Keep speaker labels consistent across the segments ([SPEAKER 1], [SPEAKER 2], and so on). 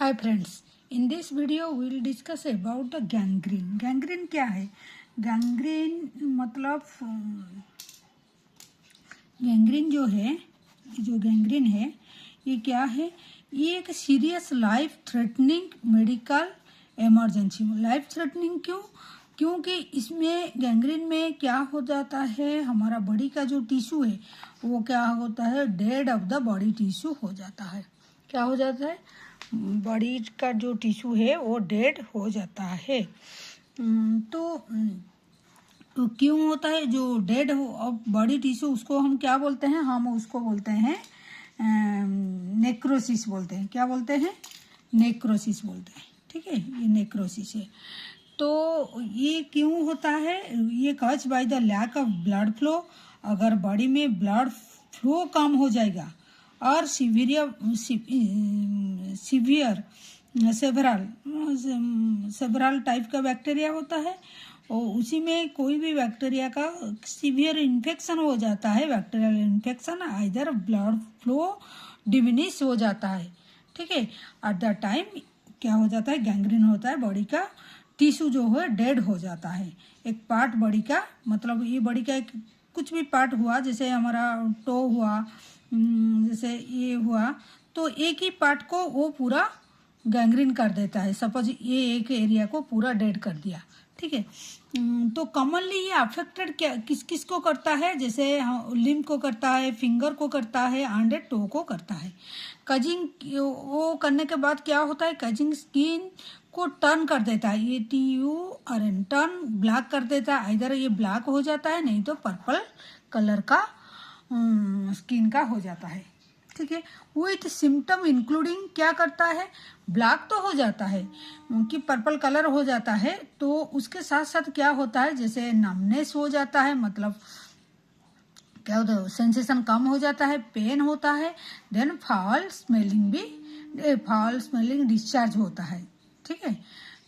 [SPEAKER 1] Hi friends, in this video we will discuss about the gangrene. Gangrene क्या है? Gangrene मतलब gangrene जो gangrene है ये क्या है? ये एक serious life threatening medical emergency. Life threatening क्यों? क्योंकि इसमें गैंग्रीन में क्या हो जाता है, हमारा बॉडी का जो टिश्यू है वो क्या होता है, dead of the body tissue हो जाता है। क्या हो जाता है? बॉडी का जो टिश्यू है वो डेड हो जाता है। तो क्यों होता है? जो डेड हो बॉडी टिश्यू उसको हम क्या बोलते हैं? हम उसको बोलते हैं नेक्रोसिस बोलते हैं। क्या बोलते हैं? नेक्रोसिस बोलते हैं। ठीक है, ये नेक्रोसिस है। तो ये क्यों होता है? ये cause by the lack of blood flow. अगर बॉडी में ब्लड फ्लो कम हो जाएगा और सेवरल टाइप का बैक्टीरिया होता है और उसी में कोई भी बैक्टीरिया का सीवियर इन्फेक्शन हो जाता है, bacterial infection, either blood flow diminish हो जाता है। ठीक है, एट द टाइम क्या हो जाता है? गैंग्रीन होता है, बॉडी का टिश्यू जो है डेड हो जाता है। एक पार्ट बॉडी का, मतलब ये बॉडी का एक कुछ भी पार्ट हुआ, जैसे हमारा टो हुआ, जैसे ये हुआ, तो एक ही पार्ट को वो पूरा गैंग्रीन कर देता है। सपोज ये एक एरिया को पूरा डेड कर दिया। ठीक है, तो कॉमनली ये अफेक्टेड क्या किस किस को करता है? जैसे लिम्ब को करता है, फिंगर को करता है, एंड टो को करता है। कजिंग वो करने के बाद क्या होता है? कजिंग स्किन को टर्न कर देता है। ये TURN टर्न ब्लैक कर देता है। इधर ये ब्लैक हो जाता है, नहीं तो पर्पल कलर का स्किन का हो जाता है। ठीक है, विथ सिम्टम इंक्लूडिंग क्या करता है? ब्लैक तो हो जाता है कि पर्पल कलर हो जाता है, तो उसके साथ साथ क्या होता है? जैसे नमनेस हो जाता है, मतलब क्या होता है? सेंसेशन कम हो जाता है, पेन होता है, देन फाउल स्मेलिंग डिस्चार्ज होता है। ठीक है,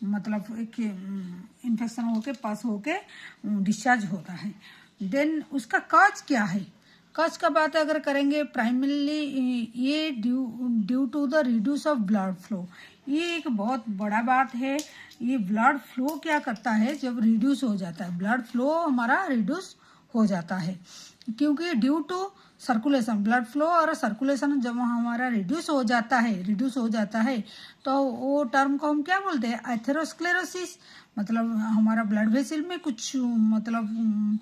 [SPEAKER 1] मतलब एक इन्फेक्शन होके पास होके डिस्चार्ज होता है। देन उसका कॉज क्या है? कॉज का बात अगर करेंगे, प्राइमरीली ये due to the reduce of blood flow. ये एक बहुत बड़ा बात है। ये ब्लड फ्लो क्या करता है? जब रिड्यूस हो जाता है, ब्लड फ्लो हमारा रिड्यूस हो जाता है, क्योंकि due to circulation, blood flow और सर्कुलेशन जब हमारा रिड्यूस हो जाता है तो वो टर्म को हम क्या बोलते हैं? एथेरोस्क्लेरोसिस। मतलब हमारा ब्लड वेसल में कुछ मतलब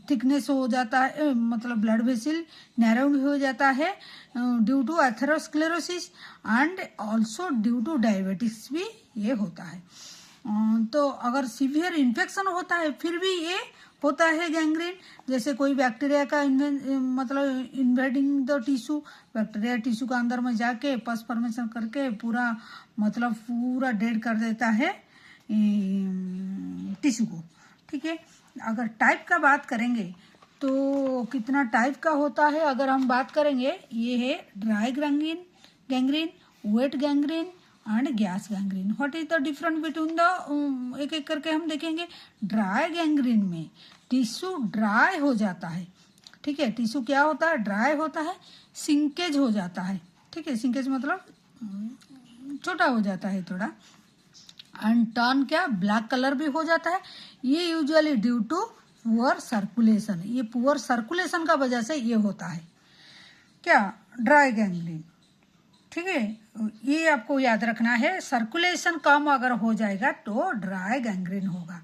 [SPEAKER 1] थिकनेस हो जाता है, मतलब ब्लड वेसल नैरो हो जाता है due to atherosclerosis, and also due to diabetes भी ये होता है। तो अगर सीवियर इन्फेक्शन होता है फिर भी ये होता है गैंग्रीन। जैसे कोई बैक्टीरिया का मतलब invading the tissue, bacteria tissue का अंदर में जाके पस फॉर्मेशन करके पूरा मतलब पूरा डेड कर देता है टिश्यू को। ठीक है, अगर टाइप का बात करेंगे तो कितना टाइप का होता है? अगर हम बात करेंगे, ये है dry gangrene, wait gangrene and gas gangrene. What is the difference between the, एक एक करके हम देखेंगे। ड्राई गैंग्रीन में टिश्यू ड्राई हो जाता है। ठीक है, टिश्यू क्या होता है? ड्राई होता है, सिंकेज हो जाता है। ठीक है, सिंकेज मतलब छोटा हो जाता है थोड़ा, एंड टर्न क्या ब्लैक कलर भी हो जाता है। ये usually due to poor circulation, ये पुअर सर्कुलेशन का वजह से ये होता है। क्या? Dry gangrene. ठीक है, ये आपको याद रखना है। सर्कुलेशन कम अगर हो जाएगा तो ड्राई गैंग्रीन होगा।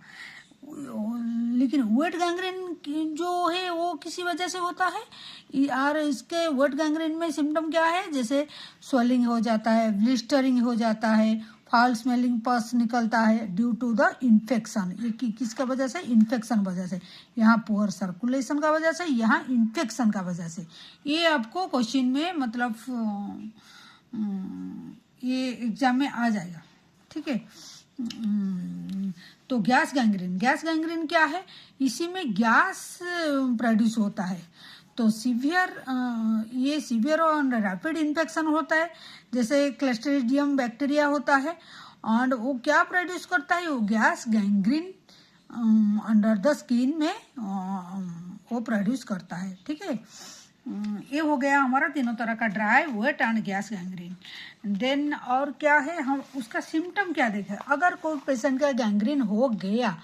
[SPEAKER 1] लेकिन वेट गैंग्रीन जो है वो किसी वजह से होता है, और इसके वेट गैंग्रीन में सिम्टम क्या है? जैसे स्वेलिंग हो जाता है, ब्लिस्टरिंग हो जाता है, फाउल स्मेलिंग पस निकलता है ड्यू टू द इन्फेक्शन। ये किसका वजह से? इन्फेक्शन वजह से। यहाँ पुअर सर्कुलेशन का वजह से, यहाँ इन्फेक्शन का वजह से। ये आपको क्वेश्चन में मतलब ये एग्जाम में आ जाएगा। ठीक है, तो गैस गैंग्रीन क्या है? इसी में गैस प्रोड्यूस होता है। तो ये सीवियर और रैपिड इन्फेक्शन होता है। जैसे क्लस्ट्रीडियम बैक्टीरिया होता है, और वो क्या प्रोड्यूस करता है? वो gas gangrene under the skin में वो प्रोड्यूस करता है। ठीक है, ये हो गया हमारा तीनों तरह का dry, wet and gas gangrene. Then और क्या है, हम उसका सिम्टम क्या देखें। अगर कोई पेशेंट का गैंग्रीन हो गया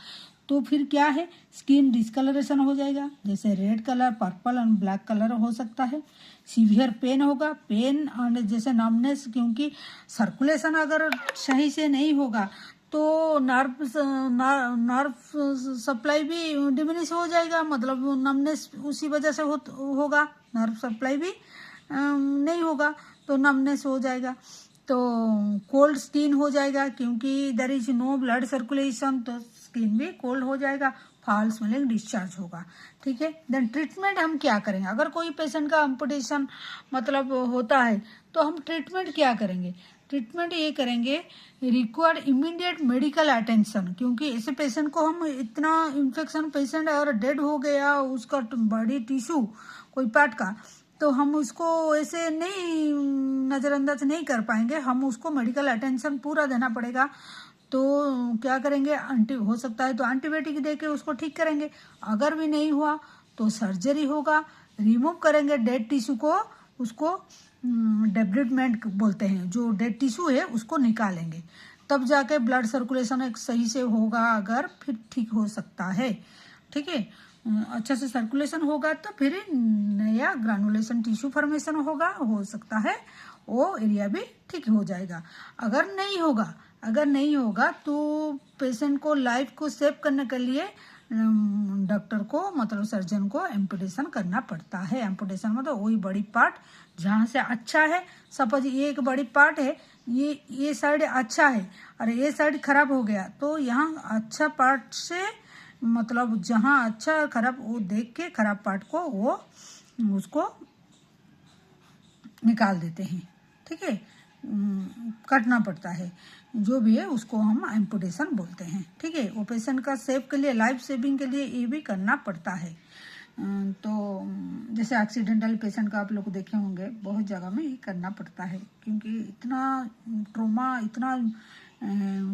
[SPEAKER 1] तो फिर क्या है, स्किन डिस्कलरेशन हो जाएगा, जैसे red colour, purple and black colour हो सकता है। सीवियर पेन होगा, पेन एंड जैसे नमनेस, क्योंकि सर्कुलेशन अगर सही से नहीं होगा तो नर्व सप्लाई भी डिमिनिश हो जाएगा, मतलब नमनेस उसी वजह से होगा, नर्व सप्लाई भी नहीं होगा तो नमनेस हो जाएगा। तो कोल्ड स्किन हो जाएगा, क्योंकि there is no blood circulation, तो स्किन भी कोल्ड हो जाएगा, फाउल स्मेलिंग डिस्चार्ज होगा। ठीक है। देन ट्रीटमेंट हम क्या करेंगे, अगर कोई पेशेंट का एम्पुटेशन मतलब होता है तो हम ट्रीटमेंट क्या करेंगे। ट्रीटमेंट ये करेंगे, रिक्वायर्ड इमीडिएट मेडिकल अटेंशन, क्योंकि ऐसे पेशेंट को हम इतना इन्फेक्शन पेशेंट और डेड हो गया उसका बॉडी टिश्यू कोई पार्ट का, तो हम उसको ऐसे नहीं नज़रअंदाज नहीं कर पाएंगे, हम उसको मेडिकल अटेंशन पूरा देना पड़ेगा। तो क्या करेंगे, हो सकता है तो एंटीबायोटिक दे के उसको ठीक करेंगे, अगर भी नहीं हुआ तो सर्जरी होगा, रिमूव करेंगे डेड टिश्यू को, उसको डेब्रिडमेंट बोलते हैं, जो डेड टिश्यू है उसको निकालेंगे, तब जाके ब्लड सर्कुलेशन एक सही से होगा, अगर फिर ठीक हो सकता है। ठीक है। अच्छा से सर्कुलेशन होगा तो फिर नया ग्रानुलेशन टिश्यू फॉर्मेशन होगा, हो सकता है वो एरिया भी ठीक हो जाएगा। अगर नहीं होगा तो पेशेंट को लाइफ को सेव करने के लिए डॉक्टर को मतलब सर्जन को एम्पुटेशन करना पड़ता है। एम्पुटेशन मतलब वही बड़ी पार्ट जहाँ से अच्छा है, सपोज ये एक बड़ी पार्ट है, ये साइड अच्छा है और ये साइड खराब हो गया, तो यहाँ अच्छा पार्ट से मतलब जहाँ अच्छा खराब वो देख के खराब पार्ट को वो उसको निकाल देते हैं। ठीक है। काटना पड़ता है, जो भी है उसको हम एम्पुटेशन बोलते हैं। ठीक है। वो पेशेंट का सेव के लिए, लाइफ सेविंग के लिए ये भी करना पड़ता है। तो जैसे एक्सीडेंटल पेशेंट का आप लोग देखे होंगे, बहुत जगह में ये करना पड़ता है, क्योंकि इतना ट्रोमा, इतना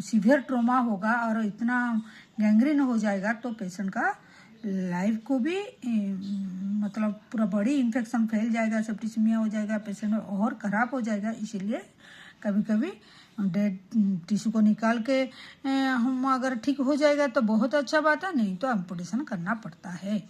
[SPEAKER 1] सीवियर ट्रोमा होगा और इतना गैंग्रीन हो जाएगा तो पेशेंट का लाइफ को भी मतलब पूरा बॉडी इन्फेक्शन फैल जाएगा, सेप्टिसिमिया हो जाएगा, पेशेंट और ख़राब हो जाएगा। इसीलिए कभी कभी डेड टिश्यू को निकाल के हम अगर ठीक हो जाएगा तो बहुत अच्छा बात है, नहीं तो एम्पुटेशन करना पड़ता है।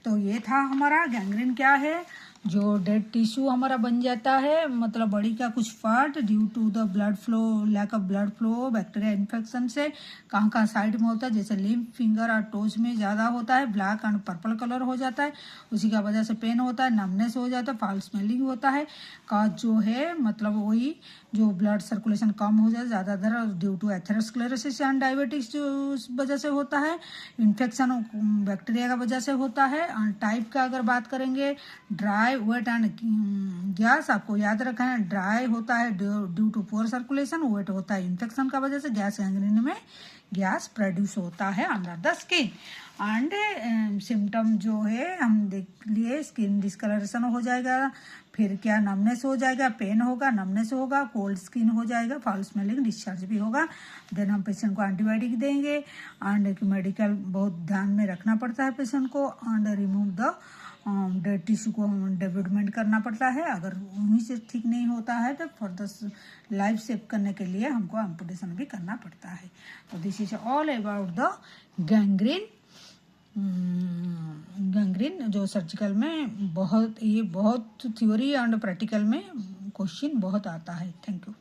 [SPEAKER 1] तो ये था हमारा गैंग्रीन क्या है, जो डेड टिश्यू हमारा बन जाता है, मतलब बॉडी का कुछ part due to the blood flow, lack of blood flow, bacteria infection से कहाँ साइड में होता है, जैसे लिम्फ, फिंगर और टोज में ज़्यादा होता है, ब्लैक एंड पर्पल कलर हो जाता है, उसी का वजह से पेन होता है, नमनेस हो जाता है, फाउल स्मेलिंग होता है, का जो है मतलब वही जो ब्लड सर्कुलेशन कम हो जाए, ज़्यादातर due to atherosclerosis and diabetics जो उस वजह से होता है, इन्फेक्शन बैक्टीरिया का वजह से होता है। टाइप का अगर बात करेंगे, ड्राई, वेट एंड गैस, आपको याद रखना है, ड्राई होता है due to poor circulation, wet होता है इन्फेक्शन का वजह से, गैस गैंग्रीन में गैस प्रोड्यूस होता है under the skin. And symptom जो है हम देख लिए, स्किन डिस्कलरेशन हो जाएगा, फिर क्या नमनेस हो जाएगा, पेन होगा, नमनेस होगा, कोल्ड स्किन हो जाएगा, फाउल स्मेलिंग डिस्चार्ज भी होगा। देन हम पेशेंट को एंटीबायोटिक देंगे एंड मेडिकल बहुत ध्यान में रखना पड़ता है पेशेंट को, and remove the dead tissue को डेब्रिडमेंट करना पड़ता है। अगर उन्हीं से ठीक नहीं होता है तो फॉर द लाइफ सेव करने के लिए हमको एम्पुटेशन भी करना पड़ता है। तो this is all about the gangrene. Gangrene जो सर्जिकल में बहुत थ्योरी एंड प्रैक्टिकल में क्वेश्चन बहुत आता है। Thank you.